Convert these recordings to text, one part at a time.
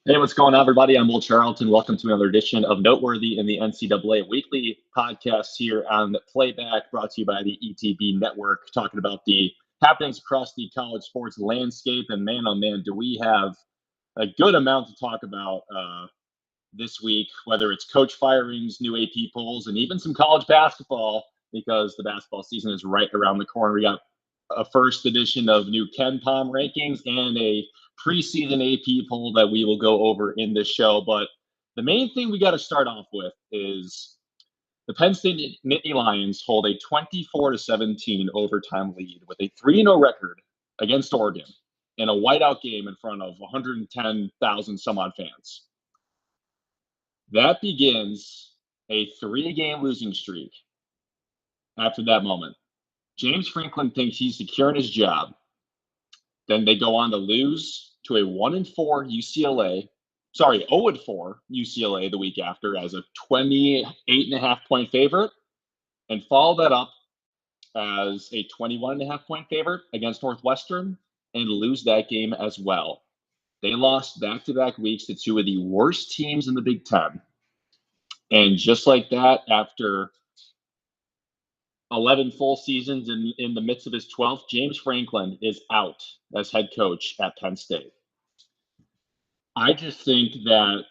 Hey, what's going on, everybody? I'm Will Charlton. Welcome to another edition of Noteworthy in the NCAA weekly podcast here on Playback, brought to you by the ETB Network, talking about the happenings across the college sports landscape. And man, oh man, do we have a good amount to talk about this week, whether it's coach firings, new AP polls, and even some college basketball, because the basketball season is right around the corner. We got a first edition of new Ken Palm rankings and a preseason AP poll that we will go over in this show. But the main thing we got to start off with is the Penn State Nittany Lions hold a 24-17 overtime lead with a 3-0 record against Oregon in a whiteout game in front of 110,000 some odd fans. That begins a 3-game losing streak after that moment. James Franklin thinks he's securing his job. Then they go on to lose to a 1-4 UCLA. Sorry, 0-4 UCLA the week after as a 28.5-point favorite, and follow that up as a 21.5-point favorite against Northwestern and lose that game as well. They lost back-to-back weeks to two of the worst teams in the Big Ten. And just like that, after 11 full seasons in the midst of his 12th, James Franklin is out as head coach at Penn State. I just think that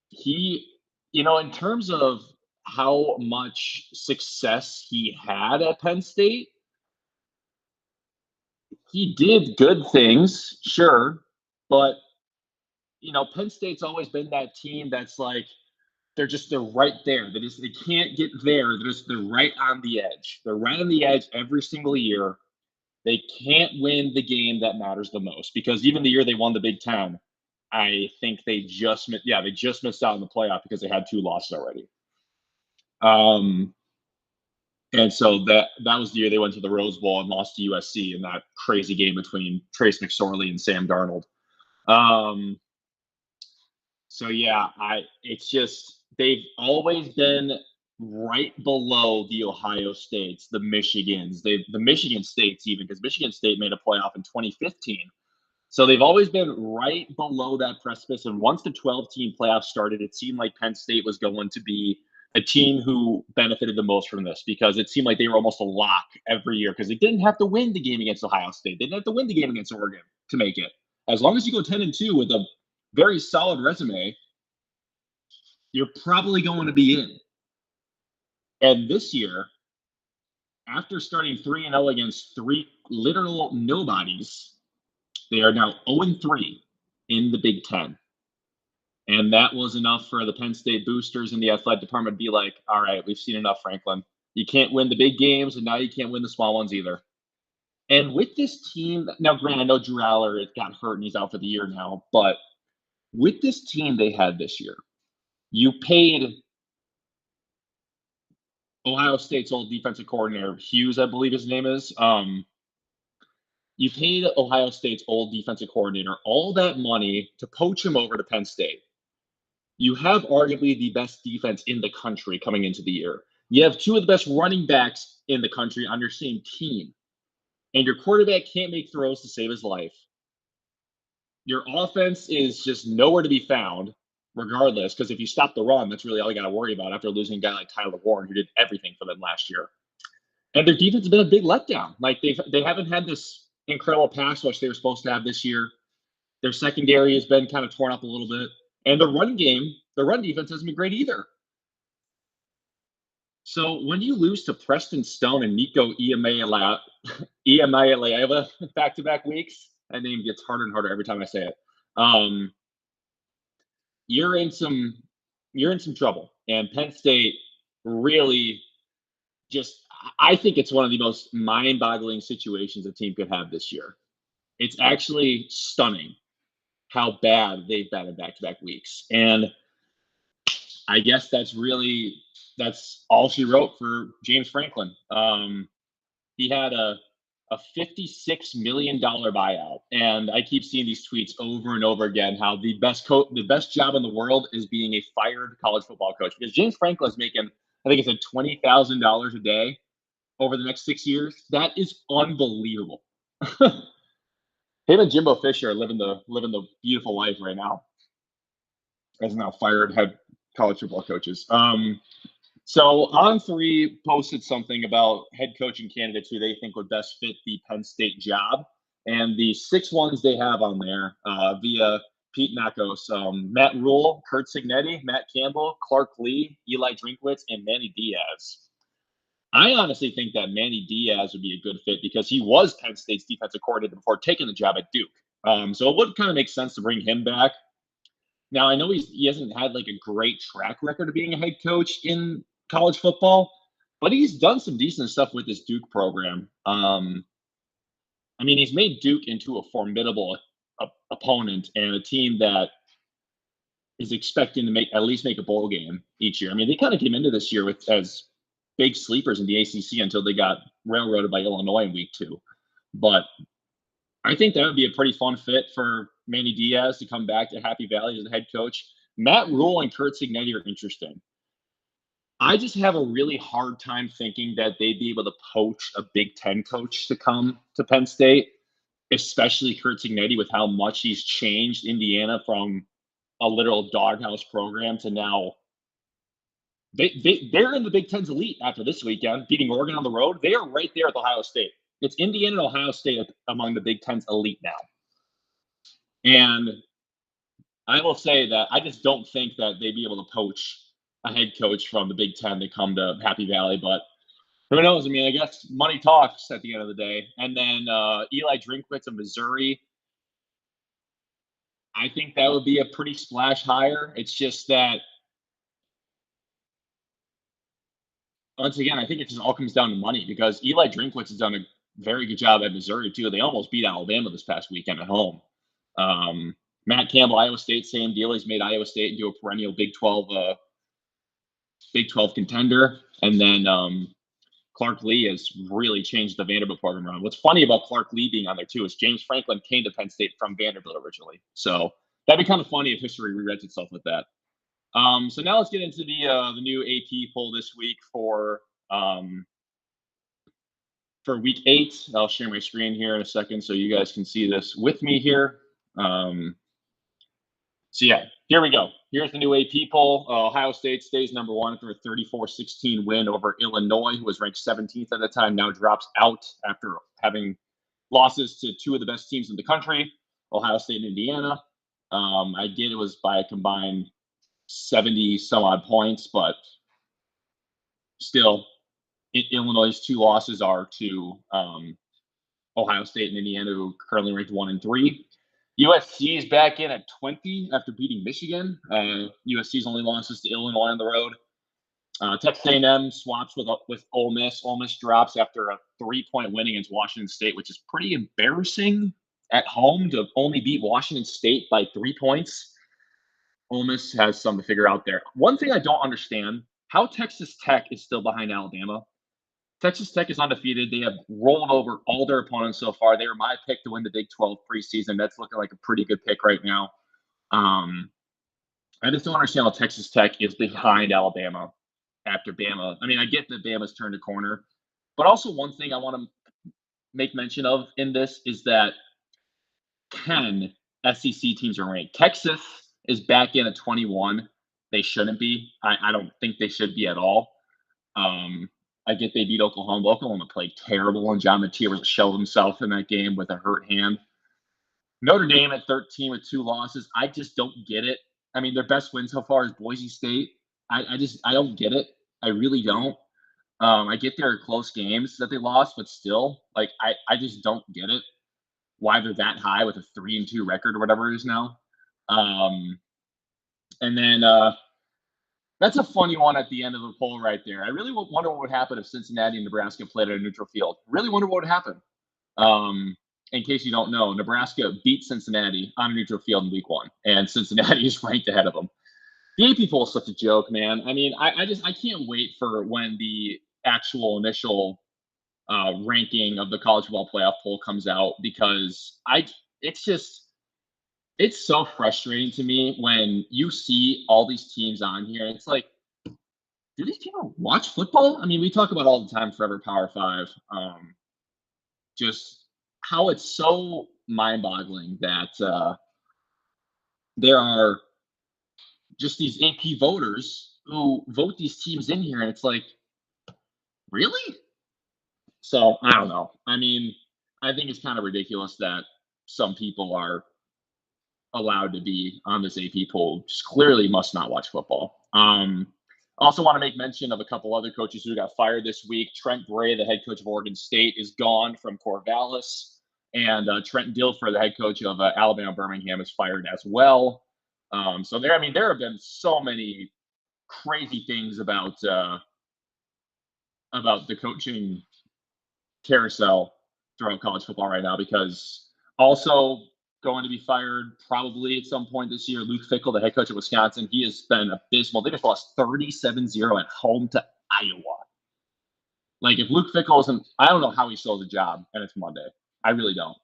he, in terms of how much success he had at Penn State, he did good things, sure, but, Penn State's always been that team that's like, they're right there. They can't get there. They're right on the edge. They're right on the edge every single year. They can't win the game that matters the most, because even the year they won the Big Ten, I think they just missed out in the playoff because they had 2 losses already. And so that was the year they went to the Rose Bowl and lost to USC in that crazy game between Trace McSorley and Sam Darnold. So yeah, it's just, they've always been right below the Ohio States, the Michigans, the Michigan States even, because Michigan State made a playoff in 2015. So they've always been right below that precipice. And once the 12-team playoff started, it seemed like Penn State was going to be a team who benefited the most from this, because it seemed like they were almost a lock every year, because they didn't have to win the game against Ohio State. They didn't have to win the game against Oregon to make it. As long as you go 10-2 with a very solid resume, you're probably going to be in. And this year, after starting 3-0 against 3 literal nobodies, they are now 0-3 in the Big Ten. And that was enough for the Penn State boosters and the athletic department to be like, all right, we've seen enough, Franklin. You can't win the big games, and now you can't win the small ones either. And with this team, now granted, I know Drew Aller got hurt and he's out for the year now, but with this team they had this year, you paid Ohio State's old defensive coordinator, Hughes, I believe his name is. You paid Ohio State's old defensive coordinator all that money to poach him over to Penn State. You have arguably the best defense in the country coming into the year. You have 2 of the best running backs in the country on your same team. And your quarterback can't make throws to save his life. Your offense is just nowhere to be found, regardless, because if you stop the run, that's really all you got to worry about after losing a guy like Tyler Warren, who did everything for them last year. And their defense has been a big letdown. Like, they haven't had this incredible pass rush they were supposed to have this year. Their secondary has been kind of torn up a little bit. And the run defense hasn't been great either. So when you lose to Preston Stone and Nico Iamaleava back-to-back weeks, that name gets harder and harder every time I say it. You're in some trouble. And Penn State really I think it's one of the most mind-boggling situations a team could have this year. It's actually stunning how bad they've been in back-to-back weeks. And I guess that's all she wrote for James Franklin. He had a $56 million buyout. And I keep seeing these tweets over and over again, how the best job in the world is being a fired college football coach, because James Franklin is making, I think it's at $20,000 a day over the next 6 years. That is unbelievable. Him and Jimbo Fisher are living the beautiful life right now. as now fired head college football coaches. So On3 posted something about head coaching candidates who they think would best fit the Penn State job. And the 6 ones they have on there via Pete Nakos, Matt Rule, Kurt Cignetti, Matt Campbell, Clark Lee, Eli Drinkwitz, and Manny Diaz. I honestly think that Manny Diaz would be a good fit because he was Penn State's defensive coordinator before taking the job at Duke. So it would kind of make sense to bring him back. Now, I know he hasn't had like a great track record of being a head coach in college football, but he's done some decent stuff with this Duke program. I mean, he's made Duke into a formidable opponent and a team that is expecting to at least make a bowl game each year. I mean, they kind of came into this year as big sleepers in the ACC until they got railroaded by Illinois in week 2. But I think that would be a pretty fun fit for Manny Diaz to come back to Happy Valley as the head coach. Matt Rule and Kurt Cignetti are interesting. I just have a really hard time thinking that they'd be able to poach a Big Ten coach to come to Penn State, especially Kurt Cignetti with how much he's changed Indiana from a literal doghouse program to now. They're in the Big Ten's elite after this weekend, beating Oregon on the road. They are right there with Ohio State. It's Indiana and Ohio State among the Big Ten's elite now. And I will say that I just don't think that they'd be able to poach a head coach from the Big Ten to come to Happy Valley. But who knows? I mean, I guess money talks at the end of the day. And then Eli Drinkwitz of Missouri, I think that would be a pretty splash hire. It's just that, once again, I think it just all comes down to money because Eli Drinkwitz has done a very good job at Missouri, too. They almost beat Alabama this past weekend at home. Matt Campbell, Iowa State, same deal. He's made Iowa State into a perennial Big 12 contender. And then Clark Lee has really changed the Vanderbilt program around. What's funny about Clark Lee being on there, too, is James Franklin came to Penn State from Vanderbilt originally. So that'd be kind of funny if history rewrites itself with that. So now let's get into the new AP poll this week for week 8. I'll share my screen here in a second so you guys can see this with me here. So yeah, here we go. Here's the new AP poll. Ohio State stays number 1 for a 34-16 win over Illinois, who was ranked 17th at the time, now drops out after having losses to 2 of the best teams in the country, Ohio State and Indiana. I get it was by a combined 70 some odd points, but still, Illinois' 2 losses are to Ohio State and Indiana, who are currently ranked 1 and 3. USC is back in at 20 after beating Michigan. USC's only losses to Illinois on the road. Texas A&M swaps with Ole Miss. Ole Miss drops after a 3-point win against Washington State, which is pretty embarrassing at home to only beat Washington State by 3 points. Ole Miss has something to figure out there. One thing I don't understand, how Texas Tech is still behind Alabama. Texas Tech is undefeated. They have rolled over all their opponents so far. They were my pick to win the Big 12 preseason. That's looking like a pretty good pick right now. I just don't understand how Texas Tech is behind Alabama after Bama. I mean, I get that Bama's turned a corner. But also one thing I want to make mention of in this is that 10 SEC teams are ranked. Texas is back in at 21. They shouldn't be. I don't think they should be at all. I get they beat Oklahoma. Oklahoma played terrible, and John Mateer showed himself in that game with a hurt hand. Notre Dame at 13 with 2 losses. I just don't get it. I mean, their best win so far is Boise State. I don't get it. I really don't. I get there are close games that they lost, but still, like, I just don't get it. Why they're that high with a 3-2 record or whatever it is now. And then that's a funny one at the end of the poll right there. I really wonder what would happen if Cincinnati and Nebraska played at a neutral field. Really wonder what would happen. In case you don't know, Nebraska beat Cincinnati on a neutral field in week 1, and Cincinnati is ranked ahead of them. The AP poll is such a joke, man. I mean, I can't wait for when the actual initial ranking of the college football playoff poll comes out, because it's so frustrating to me when you see all these teams on here. It's like, do these people watch football? I mean, we talk about all the time, Forever Power 5. Just how it's so mind-boggling that there are just these AP voters who vote these teams in here, and it's like, really? So I don't know. I mean, I think it's kind of ridiculous that some people are allowed to be on this AP poll. Just clearly must not watch football. Also want to make mention of a couple other coaches who got fired this week. Trent Bray, the head coach of Oregon State, is gone from Corvallis, and Trent Dilfer, the head coach of Alabama Birmingham, is fired as well. So there have been so many crazy things about the coaching carousel throughout college football right now, because also going to be fired probably at some point this year, Luke Fickell, the head coach of Wisconsin. He has been abysmal. They just lost 37-0 at home to Iowa. Like, if Luke Fickell isn't, I don't know how he still has a job, and it's Monday. I really don't.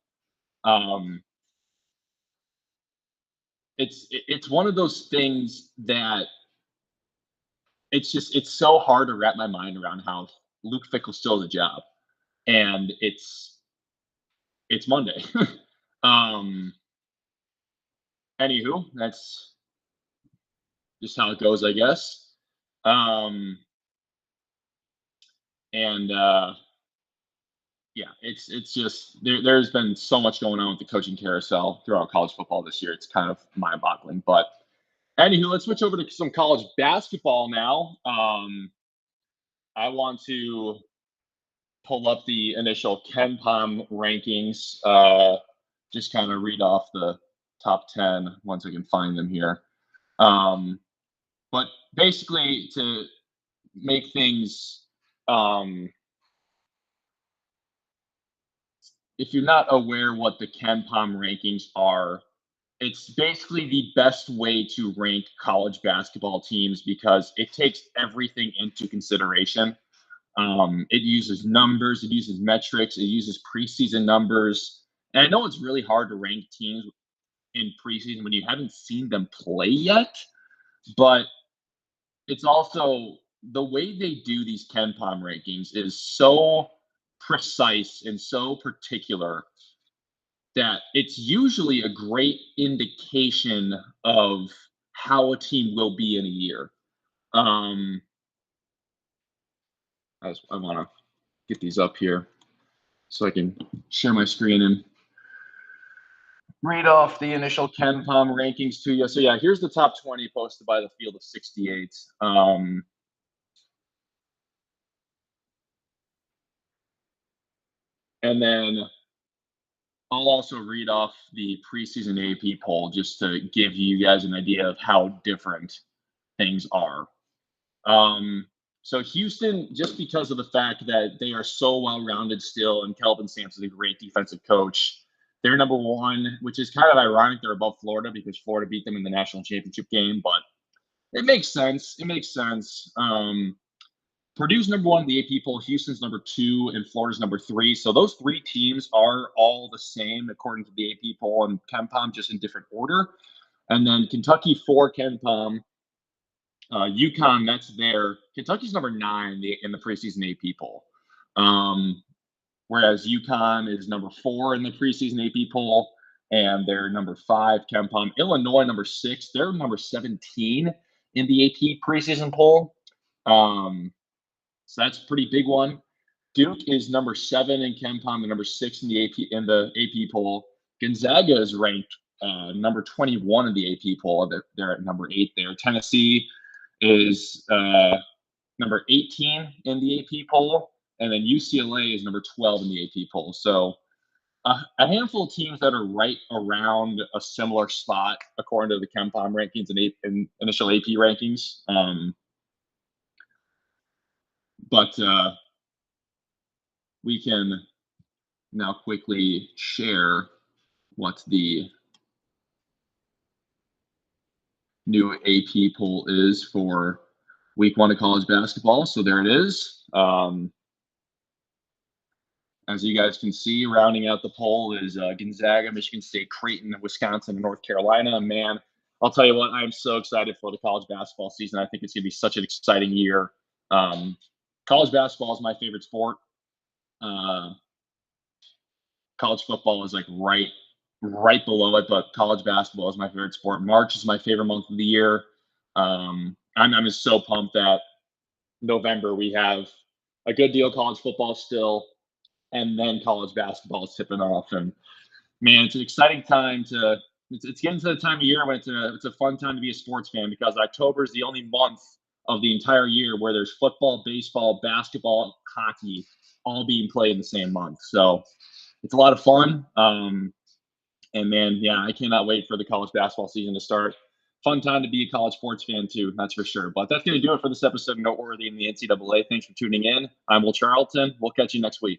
It's one of those things that it's so hard to wrap my mind around how Luke Fickell still has a job, and it's Monday. Anywho, that's just how it goes, I guess. Yeah, it's just there's been so much going on with the coaching carousel throughout college football this year. It's kind of mind-boggling. But anywho, let's switch over to some college basketball now. I want to pull up the initial KenPom rankings. Just kind of read off the top 10 once I can find them here. But basically, to make things, if you're not aware what the KenPom rankings are, it's basically the best way to rank college basketball teams because it takes everything into consideration. It uses numbers, it uses metrics, it uses preseason numbers. And I know it's really hard to rank teams in preseason when you haven't seen them play yet, but it's also the way they do these KenPom rankings is so precise and so particular that it's usually a great indication of how a team will be in a year. I want to get these up here so I can share my screen and read off the initial KenPom rankings to you. So yeah, here's the top 20 posted by the Field of 68. And then I'll also read off the preseason AP poll just to give you guys an idea of how different things are. So Houston, just because of the fact that they are so well-rounded still, and Kelvin Sampson's a great defensive coach, they're number one, which is kind of ironic. They're above Florida because Florida beat them in the national championship game, but it makes sense. It makes sense. Purdue's number one in the AP poll, Houston's number two, and Florida's number three. So those three teams are all the same according to the AP poll and KenPom, just in different order. And then Kentucky 4, KenPom. UConn, that's there. Kentucky's number 9 in the preseason AP poll. Whereas UConn is number 4 in the preseason AP poll, and they're number 5, KenPom. Illinois, number 6. They're number 17 in the AP preseason poll. So that's a pretty big one. Duke is number 7 in KenPom and number 6 in the AP poll. Gonzaga is ranked number 21 in the AP poll. They're at number 8 there. Tennessee is number 18 in the AP poll, and then UCLA is number 12 in the AP poll. So a handful of teams that are right around a similar spot according to the KenPom rankings and initial AP rankings. But we can now quickly share what the new AP poll is for week 1 of college basketball. So there it is. As you guys can see, rounding out the poll is Gonzaga, Michigan State, Creighton, Wisconsin, and North Carolina. Man, I'll tell you what, I'm so excited for the college basketball season. I think it's going to be such an exciting year. College basketball is my favorite sport. College football is like right below it, but college basketball is my favorite sport. March is my favorite month of the year. I'm just so pumped that November we have a good deal of college football still, and then college basketball is tipping off. And man, it's an exciting time to. It's getting to the time of year when it's a fun time to be a sports fan, because October is the only month of the entire year where there's football, baseball, basketball, hockey, all being played in the same month. So it's a lot of fun. And man, yeah, I cannot wait for the college basketball season to start. Fun time to be a college sports fan too, that's for sure. But that's going to do it for this episode of Noteworthy in the NCAA. Thanks for tuning in. I'm Will Charlton. We'll catch you next week.